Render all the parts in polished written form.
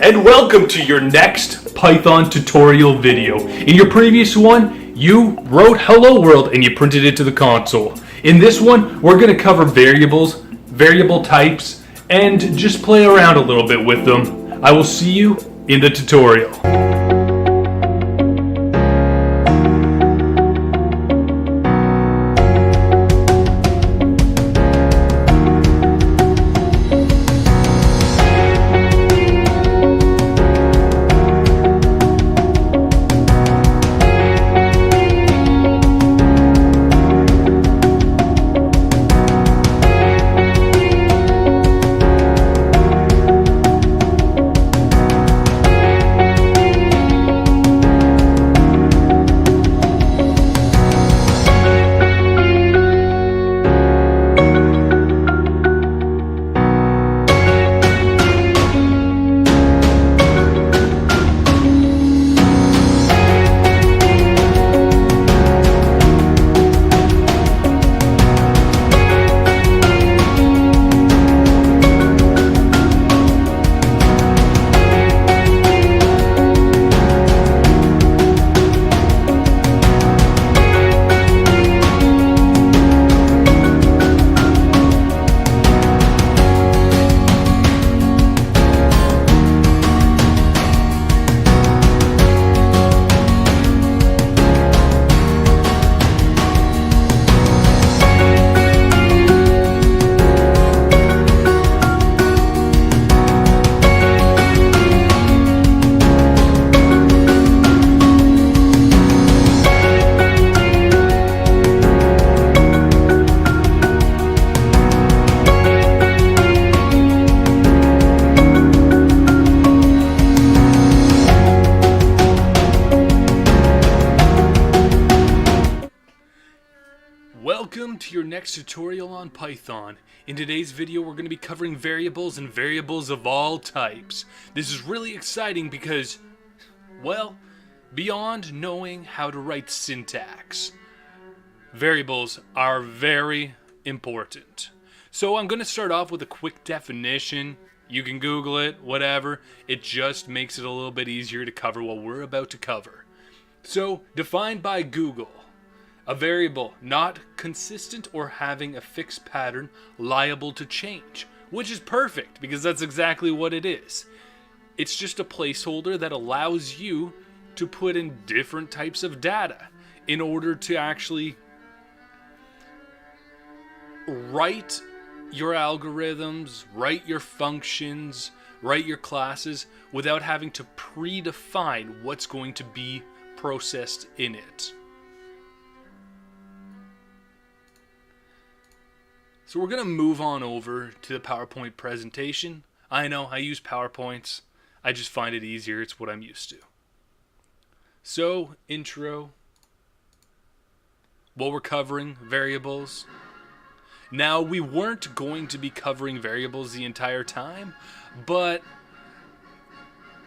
And welcome to your next Python tutorial video. In your previous one, you wrote Hello World and you printed it to the console. In this one, we're going to cover variables, variable types, and just play around a little bit with them. I will see you in the tutorial. Welcome to your next tutorial on Python. In today's video, we're going to be covering variables and variables of all types. This is really exciting because, well, beyond knowing how to write syntax, variables are very important. So I'm going to start off with a quick definition. You can Google it, whatever. It just makes it a little bit easier to cover what we're about to cover. So, defined by Google. A variable not consistent or having a fixed pattern liable to change, which is perfect because that's exactly what it is. It's just a placeholder that allows you to put in different types of data in order to actually write your algorithms, write your functions, write your classes without having to predefine what's going to be processed in it. So we're going to move on over to the PowerPoint presentation. I know, I use PowerPoints. I just find it easier. It's what I'm used to. So, intro. What we're covering, variables. Now, we weren't going to be covering variables the entire time, but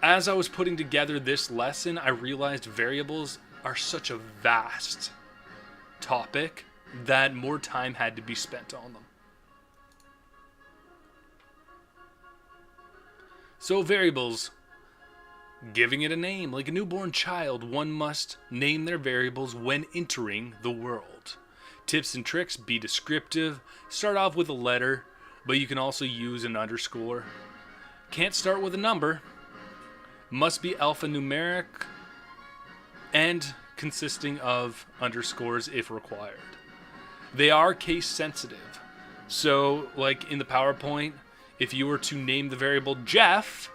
as I was putting together this lesson, I realized variables are such a vast topic that more time had to be spent on them. So variables, giving it a name. Like a newborn child, one must name their variables when entering the world. Tips and tricks, be descriptive. Start off with a letter, but you can also use an underscore. Can't start with a number. Must be alphanumeric and consisting of underscores if required. They are case sensitive. So, like in the PowerPoint, if you were to name the variable Jeff,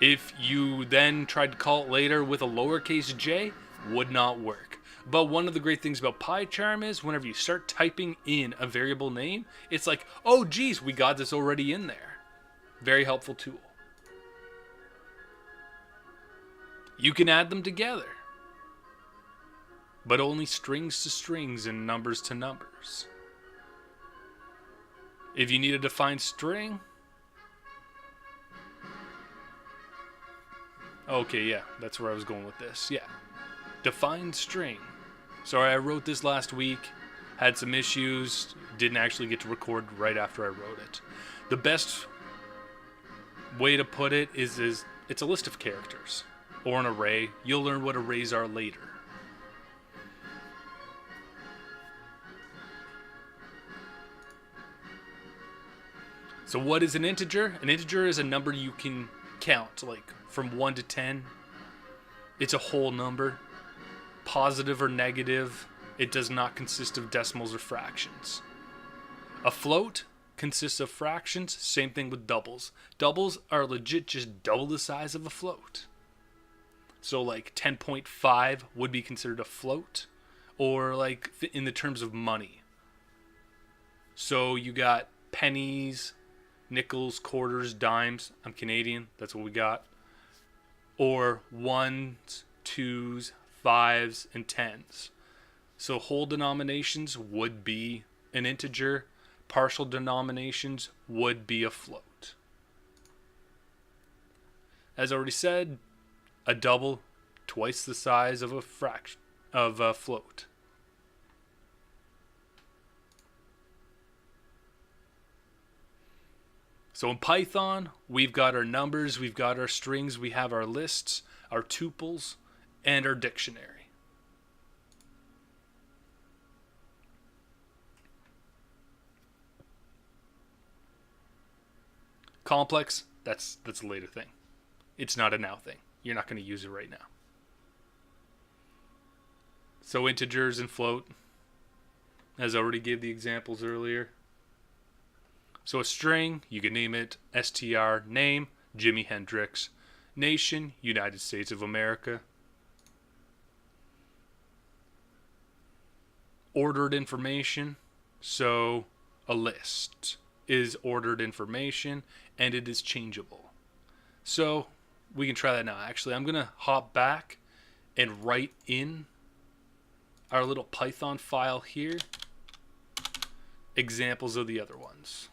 if you then tried to call it later with a lowercase j, would not work. But one of the great things about PyCharm is whenever you start typing in a variable name, it's like, oh geez, we got this already in there. Very helpful tool. You can add them together, but only strings to strings and numbers to numbers. If you need a defined string, okay, yeah, that's where I was going with this. Yeah, defined string. Sorry, I wrote this last week, had some issues, didn't actually get to record right after I wrote it. The best way to put it is it's a list of characters or an array. You'll learn what arrays are later. So what is an integer? An integer is a number you can count, like from 1 to 10. It's a whole number, positive or negative. It does not consist of decimals or fractions. A float consists of fractions, same thing with doubles. Doubles are legit just double the size of a float. So like 10.5 would be considered a float, or like in the terms of money. So you got pennies, nickels, quarters, dimes. I'm Canadian, that's what we got. Or ones, twos, fives, and tens. So whole denominations would be an integer. Partial denominations would be a float. As already said, a double, twice the size of a fraction of a float. So in Python, we've got our numbers, we've got our strings, we have our lists, our tuples, and our dictionary. Complex, that's a later thing. It's not a now thing. You're not going to use it right now. So integers and float, as I already gave the examples earlier. So a string, you can name it str name, Jimi Hendrix. Nation, United States of America. Ordered information, so a list is ordered information and it is changeable. So we can try that now. Actually, I'm going to hop back and write in our little Python file here examples of the other ones.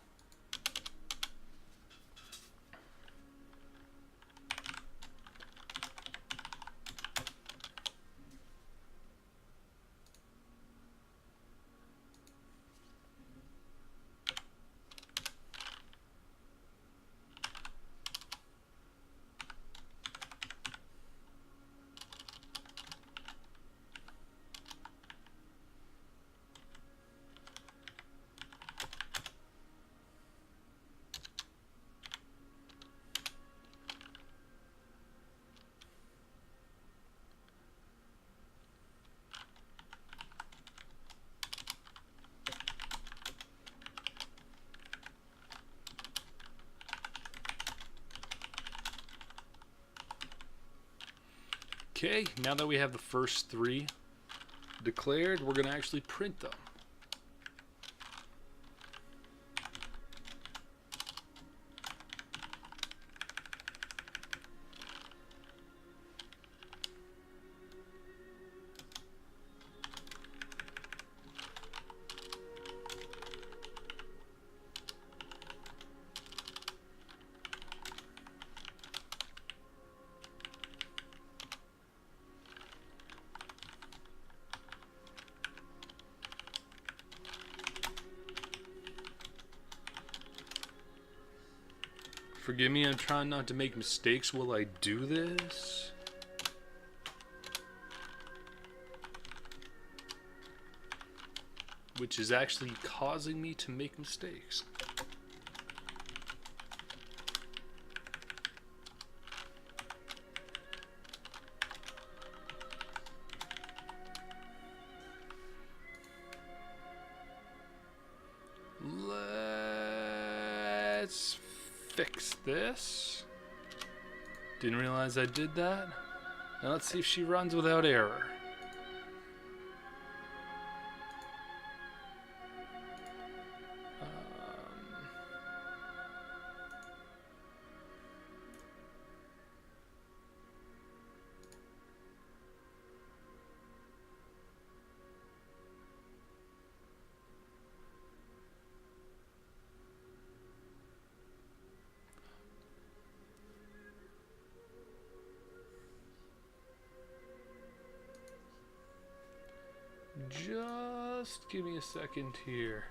Okay, now that we have the first three declared, we're going to actually print them. Forgive me, I'm trying not to make mistakes while I do this. Which is actually causing me to make mistakes. Let's fix this. Didn't realize I did that. Now let's see if she runs without error. Just give me a second here.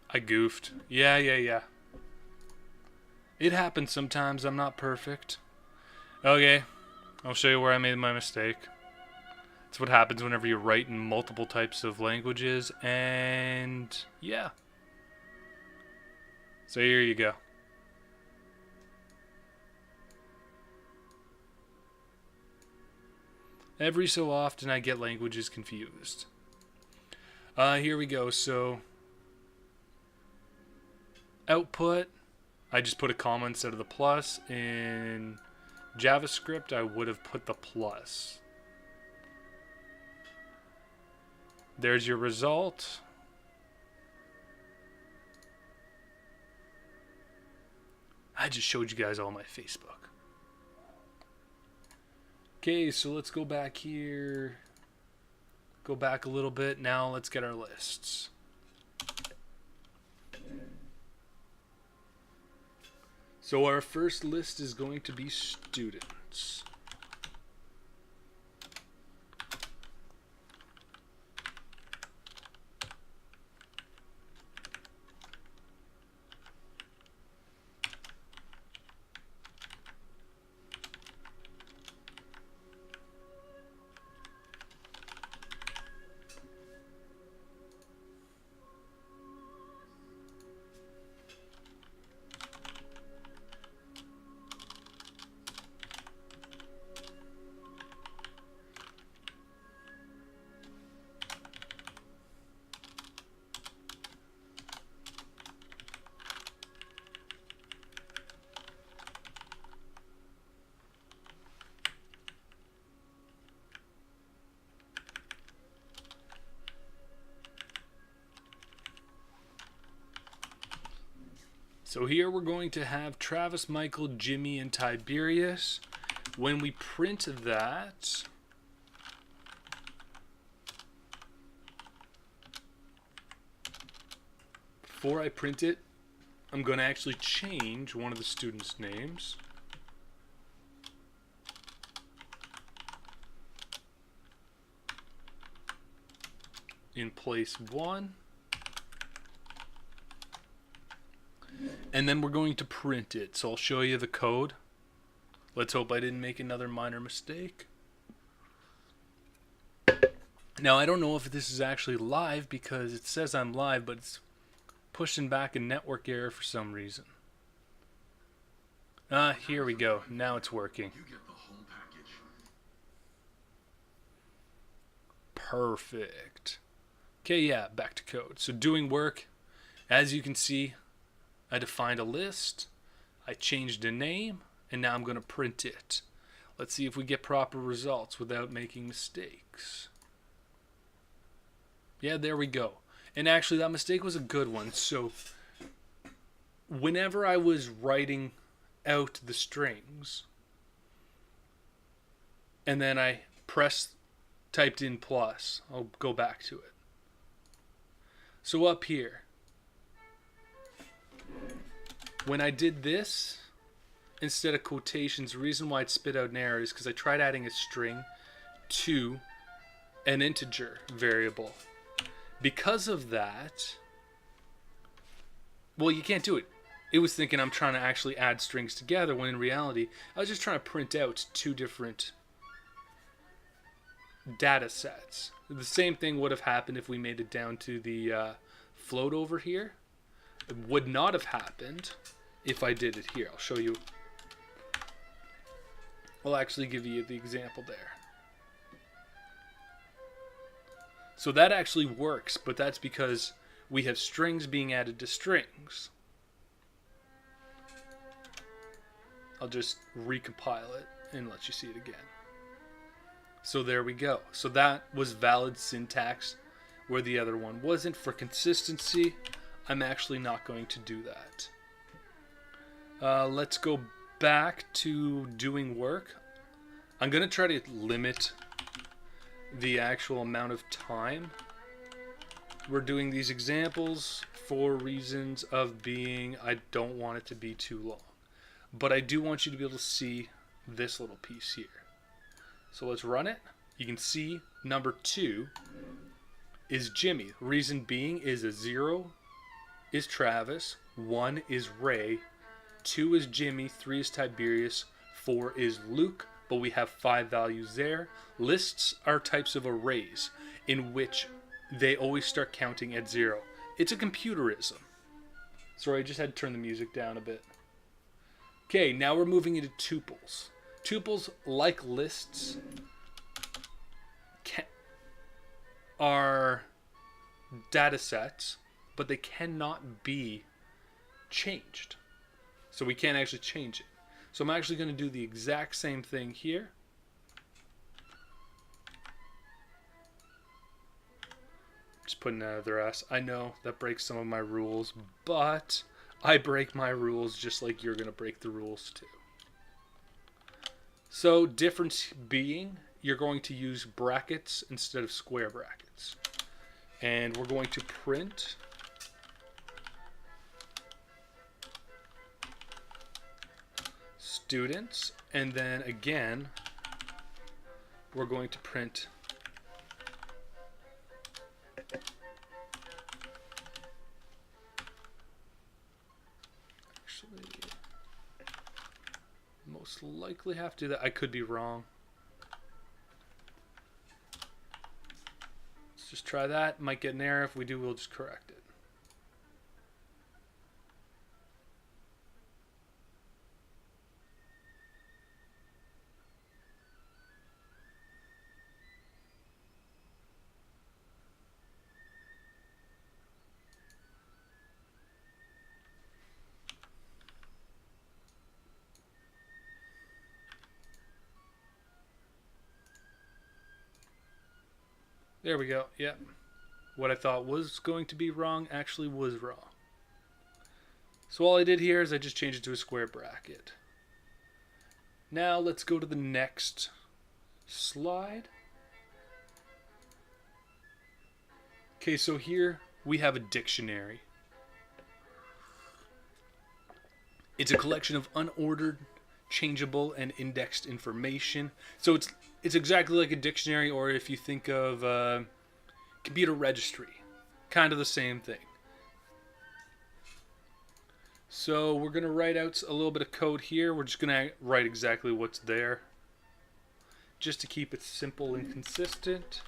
I goofed. Yeah. It happens sometimes. I'm not perfect. Okay, I'll show you where I made my mistake. It's what happens whenever you write in multiple types of languages, and yeah. So here you go. Every so often I get languages confused. Here we go. So output, I just put a comma instead of the plus. In JavaScript, I would have put the plus. There's your result. I just showed you guys all my Facebook. Okay, so let's go back here. Go back a little bit. Now let's get our lists. So our first list is going to be students. So here we're going to have Travis, Michael, Jimmy, and Tiberius. When we print that, before I print it, I'm going to actually change one of the students' names. In place 1. And then we're going to print it. So I'll show you the code. Let's hope I didn't make another minor mistake. Now, I don't know if this is actually live because it says I'm live, but it's pushing back a network error for some reason. Here we go. Now it's working. Perfect. Okay, yeah, back to code. So doing work, as you can see, I defined a list, I changed a name, and now I'm going to print it. Let's see if we get proper results without making mistakes. Yeah, there we go. And actually, that mistake was a good one. So whenever I was writing out the strings, and then I typed in plus, I'll go back to it. So up here, when I did this, instead of quotations, the reason why it spit out an error is because I tried adding a string to an integer variable. Because of that, well, you can't do it. It was thinking I'm trying to actually add strings together, when in reality, I was just trying to print out two different data sets. The same thing would have happened if we made it down to the float over here. It would not have happened if I did it here. I'll show you. I'll actually give you the example there. So that actually works, but that's because we have strings being added to strings. I'll just recompile it and let you see it again. So there we go. So that was valid syntax where the other one wasn't. For consistency, I'm actually not going to do that. Let's go back to doing work. I'm going to try to limit the actual amount of time we're doing these examples for reasons of being, I don't want it to be too long. But I do want you to be able to see this little piece here. So let's run it. You can see number 2 is Jimmy. Reason being is a 0 is Travis, 1 is Ray, 2 is Jimmy, 3 is Tiberius, 4 is Luke, but we have 5 values there. Lists are types of arrays in which they always start counting at 0. It's a computerism. Sorry, I just had to turn the music down a bit. Okay, now we're moving into tuples. Tuples, like lists, are data sets, but they cannot be changed. So we can't actually change it. So I'm actually going to do the exact same thing here. Just put another S. I know that breaks some of my rules, but I break my rules just like you're going to break the rules too. So difference being, you're going to use brackets instead of square brackets. And we're going to print students, and then again we're going to print actually most likely have to do that. I could be wrong. Let's just try that. Might get an error. If we do, we'll just correct it. There we go. Yep. What I thought was going to be wrong actually was wrong. So all I did here is I just changed it to a square bracket. Now let's go to the next slide. Okay, so here we have a dictionary. It's a collection of unordered, changeable, and indexed information. So it's exactly like a dictionary, or if you think of a computer registry, kind of the same thing. So we're going to write out a little bit of code here. We're just going to write exactly what's there, just to keep it simple and consistent.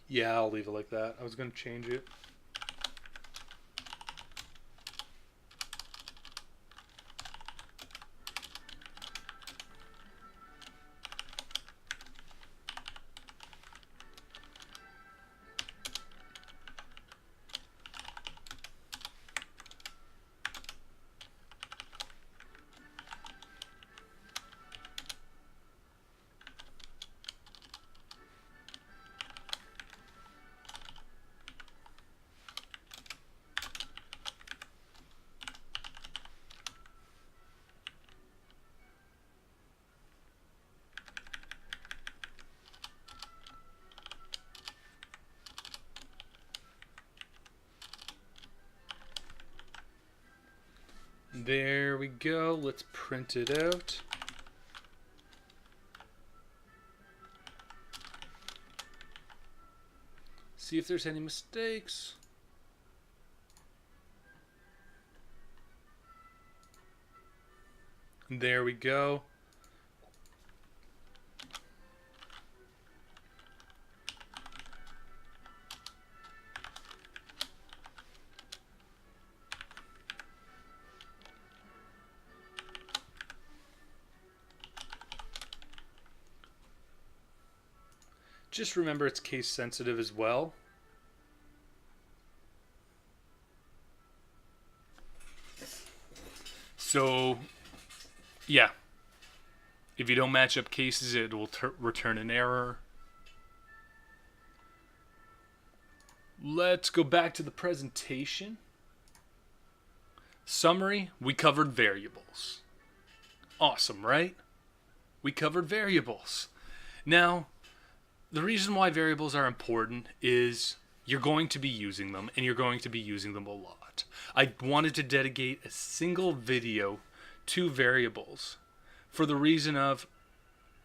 Yeah, I'll leave it like that. I was going to change it. There we go. Let's print it out. See if there's any mistakes. There we go. Just remember it's case sensitive as well. So, yeah. If you don't match up cases, it will return an error. Let's go back to the presentation. Summary, we covered variables. Awesome, right? We covered variables. Now, the reason why variables are important is you're going to be using them, and you're going to be using them a lot. I wanted to dedicate a single video two variables for the reason of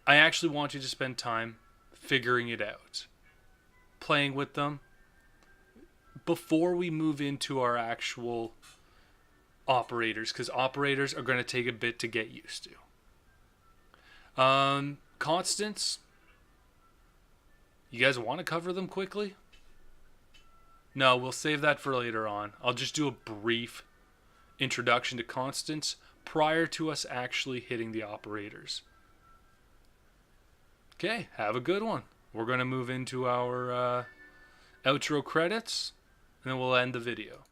I actually want you to spend time figuring it out, playing with them before we move into our actual operators, because operators are going to take a bit to get used to. Constants, you guys want to cover them quickly? No, we'll save that for later on. I'll just do a brief introduction to constants prior to us actually hitting the operators. Okay, have a good one. We're going to move into our outro credits, and then we'll end the video.